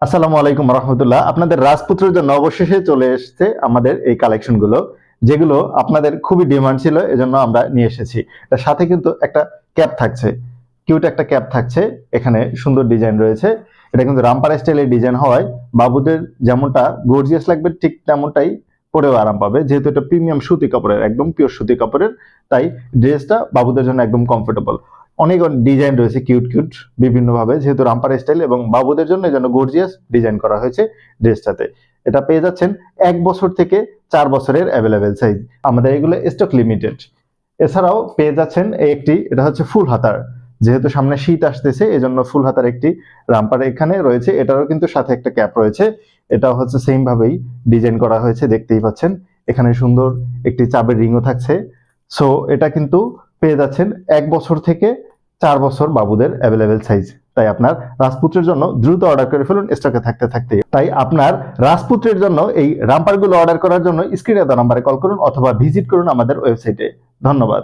আসসালামু আলাইকুম রহমতুল্লাহ। আপনাদের রাজপুত্রের জন্য অবশেষে চলে এসেছে আমাদের এই কালেকশন গুলো, যেগুলো আপনাদের খুবই ডিমান্ড ছিল, এজন্য আমরা নিয়ে এসেছি। এর সাথে কিন্তু একটা ক্যাপ থাকছে, কিউট একটা ক্যাপ থাকছে। এখানে সুন্দর ডিজাইন রয়েছে। এটা কিন্তু রামপারা স্টাইলের ডিজাইন হওয়ায় বাবুদের যেমনটা গর্জিয়াস লাগবে ঠিক তেমনটাই পরেও আরাম পাবে। যেহেতু এটা প্রিমিয়াম সুতি কাপড়ের, একদম পিওর সুতি কাপড়ের, তাই ড্রেসটা বাবুদের জন্য একদম কমফোর্টেবল। অনেক ডিজাইন রয়েছে কিউট কিউট বিভিন্নভাবে, যেহেতু রামপার স্টাইল এবং বাবুদের জন্য এই জন্য গর্জিয়াস ডিজাইন করা হয়েছে ড্রেসটাতে। এটা পেয়ে যাচ্ছেন 1 বছর থেকে 4 বছরের অ্যাভেলেবেল সাইজ। আমাদের এগুলো স্টক লিমিটেড। এছাড়াও পেয়ে যাচ্ছেন এটা হচ্ছে ফুল হাতার। যেহেতু সামনে শীত আসতেছে এজন্য ফুল হাতার একটি রামপার এখানে রয়েছে। এটারও কিন্তু সাথে একটা ক্যাপ রয়েছে। এটাও হচ্ছে সেম ভাবেই ডিজাইন করা হয়েছে, দেখতেই পাচ্ছেন। এখানে সুন্দর একটি চাবের রিংও থাকছে। সো এটা কিন্তু পেয়ে যাচ্ছেন 1 বছর থেকে 4 বছর বাবুদের অ্যাভেলেবেল সাইজ। তাই আপনার রাজপুত্রের জন্য দ্রুত অর্ডার করে ফেলুন স্টকে থাকতে থাকতে। তাই আপনার রাজপুত্রের জন্য এই রামপারগুলো অর্ডার করার জন্য স্ক্রিনে দেওয়া নাম্বারে কল করুন অথবা ভিজিট করুন আমাদের ওয়েবসাইটে। ধন্যবাদ।